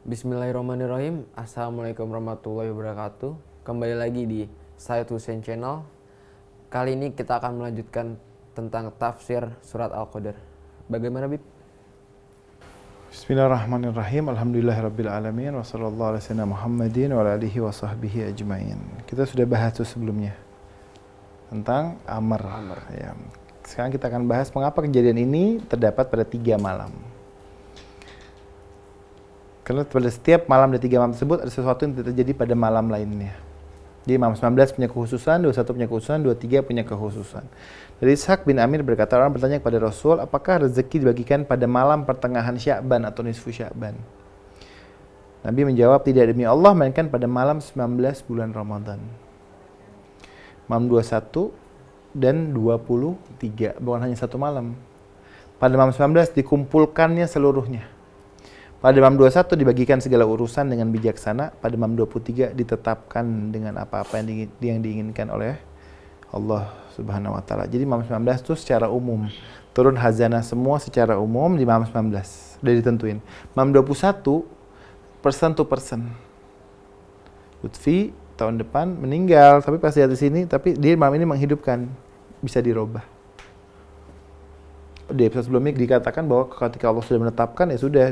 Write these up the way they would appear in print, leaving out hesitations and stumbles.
Bismillahirrahmanirrahim. Assalamualaikum warahmatullahi wabarakatuh. Kembali lagi di Sayyid Hussein Channel. Kali ini kita akan melanjutkan tentang tafsir surat Al-Qadr. Bagaimana, Bib? Bismillahirrahmanirrahim. Alhamdulillahirrabbilalamin. Wa sallallahu ala sayyidina Muhammadin wa ala alihi wa sahbihi ajmain. Kita sudah bahas itu sebelumnya tentang Amr. Ya. Sekarang kita akan bahas mengapa kejadian ini terdapat pada 3 malam. Karena pada setiap malam dari 3 malam tersebut ada sesuatu yang terjadi pada malam lainnya. Jadi malam 19 punya kekhususan, 21 punya kekhususan, 23 punya kekhususan. Dari Ishaq bin Amir berkata, orang bertanya kepada Rasul, apakah rezeki dibagikan pada malam pertengahan Sya'ban atau nisfu Sya'ban? Nabi menjawab, tidak, demi Allah, melainkan pada malam 19 bulan Ramadan. Malam 21 dan 23, bukan hanya satu malam. Pada malam 19 dikumpulkannya seluruhnya. Pada malam 21 dibagikan segala urusan dengan bijaksana. Pada malam 23 ditetapkan dengan apa-apa yang diinginkan oleh Allah Subhanahu wa taala. Jadi malam 19 itu secara umum. Turun hazanah semua secara umum di malam 19. Sudah ditentuin. Malam 21 person to person. Lutfi tahun depan meninggal, tapi pas di sini, tapi dia malam ini menghidupkan. Bisa dirubah. Di episode sebelumnya dikatakan bahwa ketika Allah sudah menetapkan, ya sudah,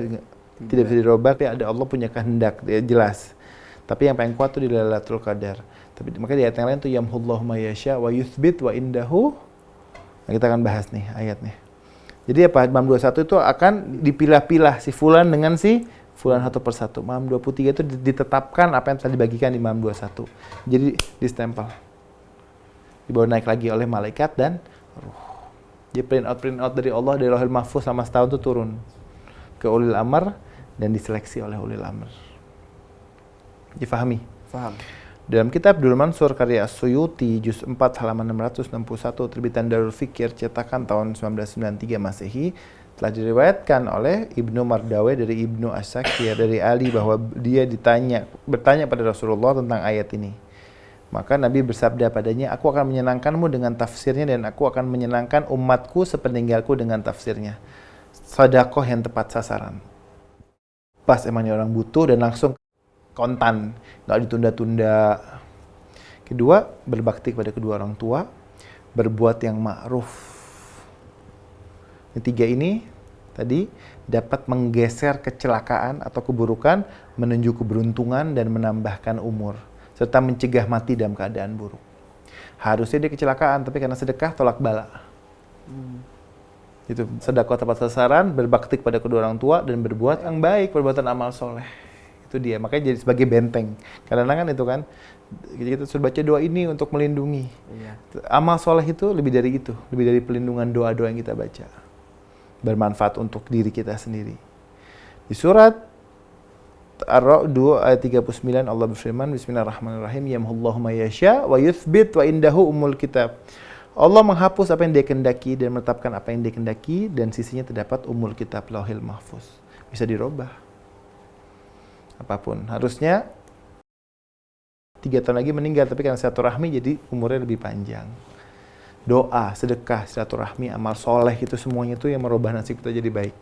tidak bisa dirubah, tapi ada Allah punya kehendak, ya jelas. Tapi yang paling kuat itu di Lailatul Qadar. Tapi makanya di ayat yang lain itu yamhullahu ma yasha wa yuthbit wa indahu. Nah, kita akan bahas nih ayatnya. Jadi apa? Malam 21 itu akan dipilah-pilah si fulan dengan si fulan satu persatu. Malam 23 itu ditetapkan apa yang telah dibagikan di malam 21. Jadi distempel. Dibawa naik lagi oleh malaikat dan ruh. Jadi print out dari Allah, dari Lauhul Mahfuz selama setahun itu turun ke ulil amr dan diseleksi oleh ulil amr. Difahami? Faham. Dalam kitab Durrul Mansur karya As-Suyuti juz 4 halaman 661 terbitan Darul Fikir cetakan tahun 1993 Masehi telah diriwayatkan oleh Ibnu Mardawai dari Ibnu As-Sakir dari Ali bahwa dia bertanya pada Rasulullah tentang ayat ini. Maka Nabi bersabda padanya, aku akan menyenangkanmu dengan tafsirnya dan aku akan menyenangkan umatku sepeninggalku dengan tafsirnya. Sedekah yang tepat sasaran. Pas emangnya orang butuh dan langsung kontan, nggak ditunda-tunda. Kedua, berbakti kepada kedua orang tua, berbuat yang ma'ruf. Yang 3 ini tadi dapat menggeser kecelakaan atau keburukan menuju keberuntungan dan menambahkan umur, serta mencegah mati dalam keadaan buruk. Harusnya dia kecelakaan, tapi karena sedekah tolak bala. Itu sedekah tepat sasaran, berbakti kepada kedua orang tua dan berbuat yang baik, perbuatan amal soleh. Itu dia, makanya jadi sebagai benteng. Kadang-kadang kan itu kan kita suruh baca doa ini untuk melindungi. Iya. Amal soleh itu lebih dari itu, lebih dari pelindungan doa-doa yang kita baca. Bermanfaat untuk diri kita sendiri. Di surat Ar-Ra'd 2 ayat 39 Allah berfirman, Bismillahirrahmanirrahim, yamhullahu ma yasha wa yuthbit wa indahu ummul kitab. Allah menghapus apa yang dia kehendaki dan menetapkan apa yang dia kehendaki, dan sisinya terdapat umul kitab Lauhil Mahfuz. Bisa dirubah. Apapun. Harusnya 3 tahun lagi meninggal, tapi karena silaturahmi jadi umurnya lebih panjang. Doa, sedekah, silaturahmi, amal soleh itu semuanya itu yang merubah nasib kita jadi baik.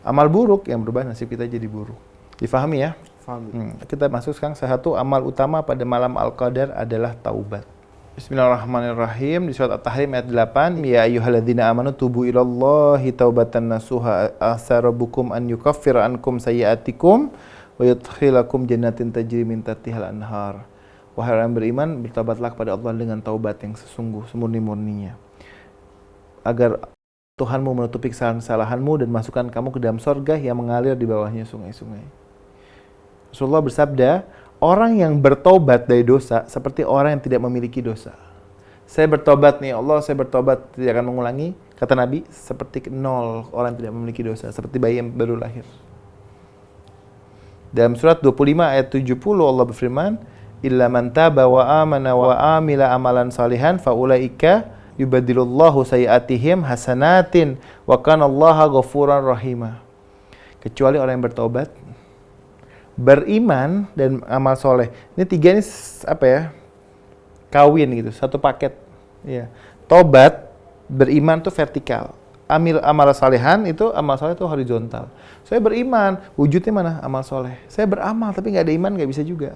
Amal buruk yang berubah nasib kita jadi buruk. Difahami ya? Faham. Kita masuk sekarang satu amal utama pada malam Al-Qadar adalah taubat. Bismillahirrahmanirrahim. Di surat At-Tahrim ayat 8, ya ayyuhalladzina amanu tubu ilallahi taubatan nasuha asa rabbukum an yukaffira ankum sayyi'atikum wa yudkhilakum jannatin tajri min tahtihal anhar. Wahai orang beriman, bertobatlah kepada Allah dengan taubat yang sesungguh semurni-murninya, agar Tuhanmu menutupi kesalahan-kesalahanmu dan masukkan kamu ke dalam surga yang mengalir di bawahnya sungai-sungai. Rasulullah bersabda, orang yang bertobat dari dosa seperti orang yang tidak memiliki dosa. Saya bertobat nih Allah, saya bertobat, tidak akan mengulangi. Kata Nabi, seperti 0 orang yang tidak memiliki dosa, seperti bayi yang baru lahir. Dalam surat 25 ayat 70 Allah berfirman, illa man taba wa amana wa amila amalan salihan faulaika yubadilullahu sayiatihim hasanatin wa kana Allaha ghafuran rahima. Kecuali orang yang bertobat, beriman dan amal soleh. Ini 3 ini apa ya? Kawin gitu, satu paket. Ya. Tobat, beriman tuh vertikal. amal salehan itu, amal soleh itu horizontal. Saya beriman, wujudnya mana? Amal soleh. Saya beramal tapi nggak ada iman, nggak bisa juga.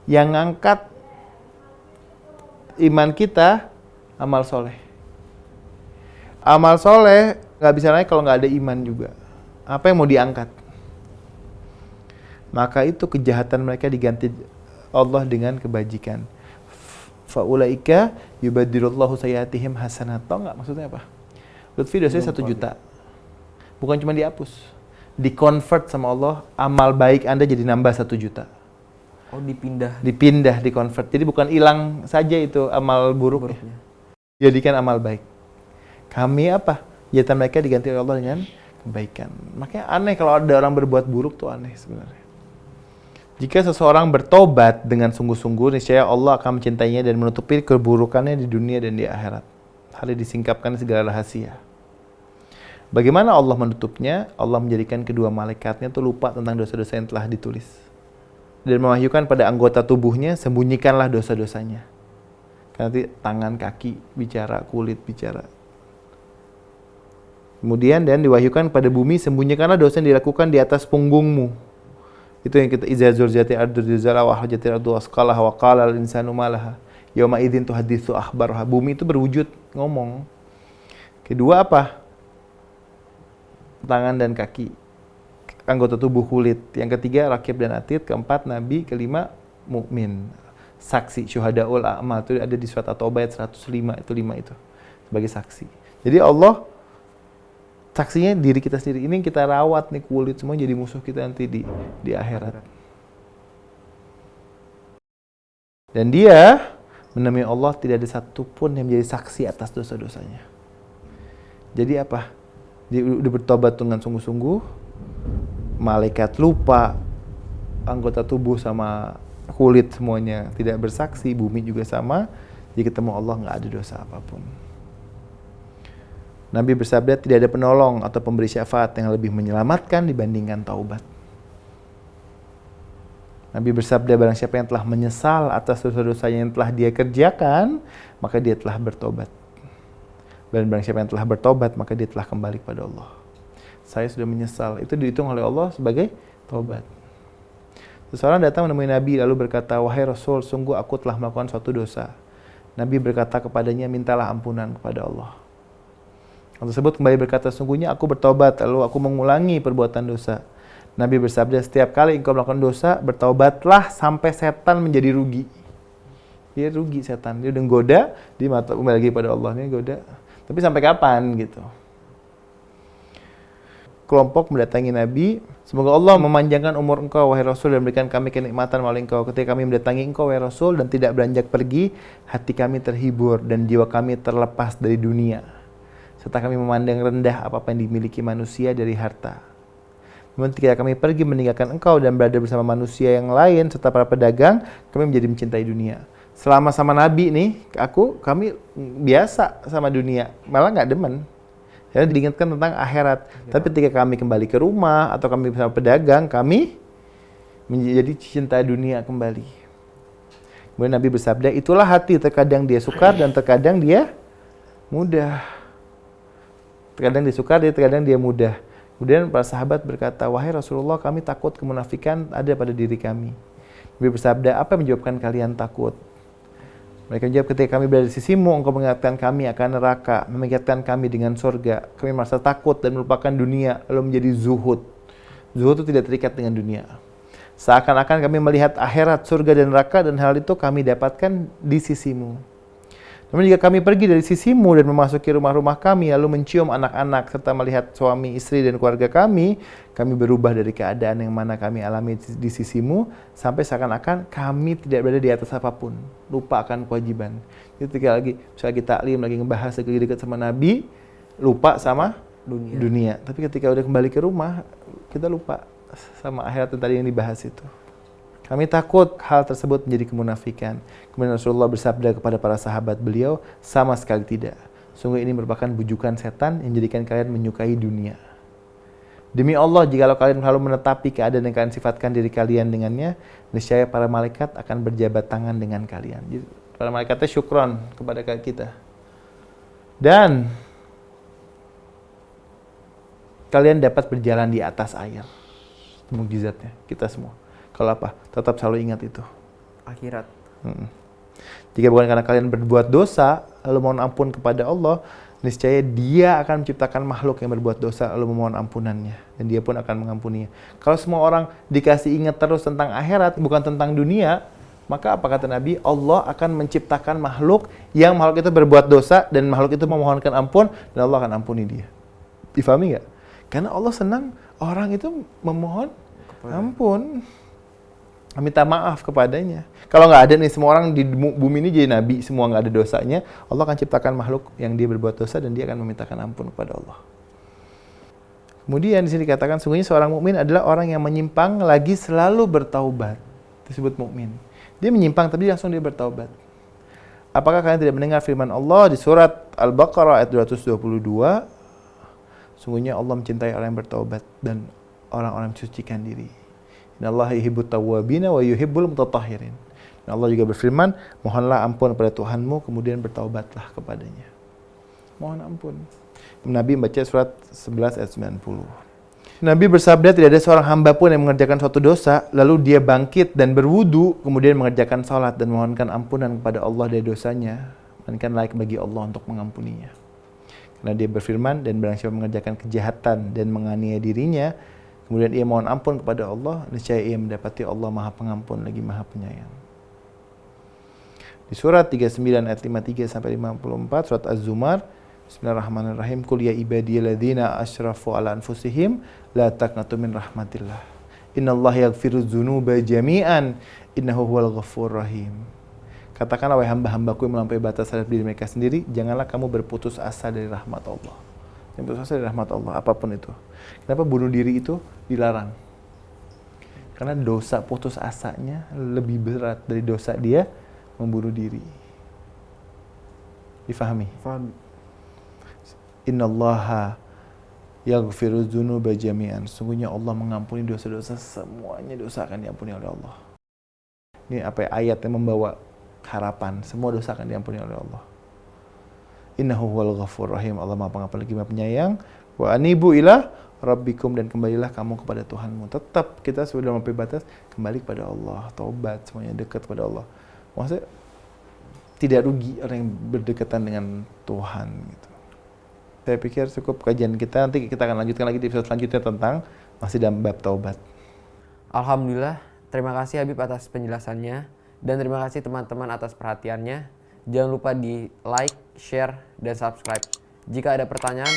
Yang ngangkat iman kita amal soleh. Amal soleh nggak bisa naik kalau nggak ada iman juga. Apa yang mau diangkat? Maka itu kejahatan mereka diganti Allah dengan kebajikan. Faulaika yubadilullahu sayyiatihim hasanat. Tahu nggak maksudnya apa? Lutfi dosanya 1 juta. Bukan cuma dihapus, di-convert sama Allah, amal baik Anda jadi nambah 1 juta. Oh, dipindah. Dipindah, di-convert. Jadi bukan hilang saja itu amal buruknya. Jadikan amal baik. Kami apa? Kejahatan mereka diganti oleh Allah dengan kebaikan. Makanya aneh kalau ada orang berbuat buruk tuh aneh sebenarnya. Jika seseorang bertobat dengan sungguh-sungguh, niscaya Allah akan mencintainya dan menutupi keburukannya di dunia dan di akhirat. Hal ini disingkapkan segala rahasia. Bagaimana Allah menutupnya? Allah menjadikan kedua malaikatnya itu lupa tentang dosa-dosa yang telah ditulis. Dan mewahyukan pada anggota tubuhnya, sembunyikanlah dosa-dosanya. Karena nanti tangan, kaki bicara, kulit bicara. Kemudian dan diwahyukan pada bumi, sembunyikanlah dosa yang dilakukan di atas punggungmu. Itu yang kita iza zurjati ardu zilzala wa hajati ardu asqalaha wa qala al insanu malaha yauma idzin tuhaditsu akhbaraha. Bumi itu berwujud ngomong. Kedua apa? Tangan dan kaki. Anggota tubuh kulit. Yang ketiga rakib dan atid, keempat nabi, kelima mukmin. Saksi syuhadaul a'mal itu ada di surat At-Taubah ayat 105, itu 5 itu sebagai saksi. Jadi Allah saksinya diri kita sendiri. Ini kita rawat nih kulit semua jadi musuh kita nanti di akhirat. Dan dia menemui Allah tidak ada satupun yang menjadi saksi atas dosa-dosanya. Jadi apa? Dia udah bertobat dengan sungguh-sungguh. Malaikat lupa, anggota tubuh sama kulit semuanya tidak bersaksi, bumi juga sama. Jadi ketemu Allah nggak ada dosa apapun. Nabi bersabda tidak ada penolong atau pemberi syafaat yang lebih menyelamatkan dibandingkan taubat. Nabi bersabda barang siapa yang telah menyesal atas dosa-dosanya yang telah dia kerjakan, maka dia telah bertobat. Dan barang siapa yang telah bertobat, maka dia telah kembali kepada Allah. Saya sudah menyesal. Itu dihitung oleh Allah sebagai taubat. Seseorang datang menemui Nabi lalu berkata, wahai Rasul, sungguh aku telah melakukan suatu dosa. Nabi berkata kepadanya, mintalah ampunan kepada Allah. Orang tersebut kembali berkata, sungguhnya aku bertobat, lalu aku mengulangi perbuatan dosa. Nabi bersabda, setiap kali engkau melakukan dosa, bertobatlah sampai setan menjadi rugi. Dia rugi setan, dia udah goda, dia kembali lagi pada Allah, dia goda. Tapi sampai kapan gitu? Kelompok mendatangi Nabi, semoga Allah memanjangkan umur engkau, wahai Rasul, dan berikan kami kenikmatan melalui engkau. Ketika kami mendatangi engkau, wahai Rasul, dan tidak beranjak pergi, hati kami terhibur dan jiwa kami terlepas dari dunia. Serta kami memandang rendah apa-apa yang dimiliki manusia dari harta. Namun ketika kami pergi meninggalkan engkau dan berada bersama manusia yang lain serta para pedagang, kami menjadi mencintai dunia. Selama sama Nabi nih, kami biasa sama dunia, malah nggak demen. Ya, diingatkan tentang akhirat. Ya. Tapi ketika kami kembali ke rumah atau kami bersama pedagang, kami menjadi cinta dunia kembali. Kemudian Nabi bersabda, itulah hati, terkadang dia sukar dan terkadang dia mudah. Terkadang dia sukar, terkadang dia mudah. Kemudian para sahabat berkata, wahai Rasulullah, kami takut kemunafikan ada pada diri kami. Nabi bersabda, apa yang menyebabkan kalian takut? Mereka menjawab, ketika kami berada di sisimu, engkau mengingatkan kami akan neraka, mengingatkan kami dengan surga. Kami merasa takut dan melupakan dunia, lalu menjadi zuhud. Zuhud itu tidak terikat dengan dunia. Seakan-akan kami melihat akhirat, surga dan neraka, dan hal itu kami dapatkan di sisimu. Namun jika kami pergi dari sisimu dan memasuki rumah-rumah kami, lalu mencium anak-anak, serta melihat suami, istri, dan keluarga kami berubah dari keadaan yang mana kami alami di sisimu, sampai seakan-akan kami tidak berada di atas apapun, lupa akan kewajiban. Jadi ketika misalnya lagi taklim, lagi ngebahas, lagi dekat sama Nabi, lupa sama dunia. Tapi ketika udah kembali ke rumah, kita lupa sama akhirat yang tadi yang dibahas itu. Kami takut hal tersebut menjadi kemunafikan. Kemudian Rasulullah bersabda kepada para sahabat beliau, sama sekali tidak. Sungguh ini merupakan bujukan setan yang menjadikan kalian menyukai dunia. Demi Allah, jikalau kalian selalu menetapi keadaan yang kalian sifatkan diri kalian dengannya, niscaya para malaikat akan berjabat tangan dengan kalian. Jadi, para malaikatnya syukron kepada kita. Dan kalian dapat berjalan di atas air. Mukjizatnya kita semua. Kalau apa? Tetap selalu ingat itu. Akhirat. Jika bukan karena kalian berbuat dosa, lalu mohon ampun kepada Allah, niscaya Dia akan menciptakan makhluk yang berbuat dosa, lalu memohon ampunannya. Dan Dia pun akan mengampuninya. Kalau semua orang dikasih ingat terus tentang akhirat, bukan tentang dunia, maka apa kata Nabi? Allah akan menciptakan makhluk yang makhluk itu berbuat dosa, dan makhluk itu memohonkan ampun, dan Allah akan ampuni dia. Difahami nggak? Karena Allah senang orang itu memohon ampun, minta maaf kepadanya. Kalau nggak ada nih semua orang di bumi ini jadi nabi, semua nggak ada dosanya, Allah akan ciptakan makhluk yang dia berbuat dosa dan dia akan memintakan ampun kepada Allah. Kemudian di sini dikatakan sungguhnya seorang mukmin adalah orang yang menyimpang lagi selalu bertaubat. Disebut mukmin. Dia menyimpang tapi langsung dia bertaubat. Apakah kalian tidak mendengar firman Allah di surat Al-Baqarah ayat 222? Sungguhnya Allah mencintai orang yang bertaubat dan orang-orang mensucikan diri. Innallaha yuhibbut tawwabina wa yuhibbul mutatahhirin. Dan Allah juga berfirman, mohonlah ampun kepada Tuhanmu, kemudian bertaubatlah kepadanya. Mohon ampun. Nabi membaca surat 11 ayat 90. Nabi bersabda, tidak ada seorang hamba pun yang mengerjakan suatu dosa, lalu dia bangkit dan berwudu, kemudian mengerjakan salat dan mohonkan ampunan kepada Allah dari dosanya, melainkan layak bagi Allah untuk mengampuninya. Karena dia berfirman, dan barang siapa mengerjakan kejahatan dan menganiaya dirinya, kemudian ia mohon ampun kepada Allah, niscaya ia mendapati Allah Maha Pengampun lagi Maha Penyayang. Di surat 39 ayat 53 sampai 54, surat Az-Zumar, Bismillahirrahmanirrahim. Qul ya ibadiyalladzina asrafu ala anfusihim la taqnatu min rahmatillah. Innallaha yaghfiru dzunuba jami'an innahu huwal ghafurur rahim. Katakanlah wahai hamba-hambaku yang melampaui batas terhadap diri mereka sendiri, janganlah kamu berputus asa dari rahmat Allah. Yang putus asa dari rahmat Allah, apapun itu. Kenapa bunuh diri itu dilarang? Karena dosa putus asanya lebih berat dari dosa dia membunuh diri. Difahami? Faham. Innallaha yaghfiru dzunuba jami'an. Sungguhnya Allah mengampuni dosa-dosa, semuanya dosa akan diampuni oleh Allah. Ini apa ya, ayat yang membawa harapan, semua dosa akan diampuni oleh Allah. Innahu huwal ghafurur rahim. Allah Maha Pengampun lagi Maha Penyayang. Wa anibu ila rabbikum, dan kembalilah kamu kepada Tuhanmu. Tetap kita sudah melampaui batas, kembali kepada Allah, taubat, semuanya dekat kepada Allah. Maksudnya tidak rugi orang yang berdekatan dengan Tuhan gitu. Saya pikir cukup kajian kita, nanti kita akan lanjutkan lagi di episode selanjutnya tentang masih dalam bab taubat. Alhamdulillah, terima kasih Habib atas penjelasannya, dan terima kasih teman-teman atas perhatiannya. Jangan lupa di like, share, dan subscribe. Jika ada pertanyaan,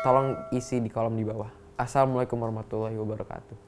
tolong isi di kolom di bawah. Assalamualaikum warahmatullahi wabarakatuh.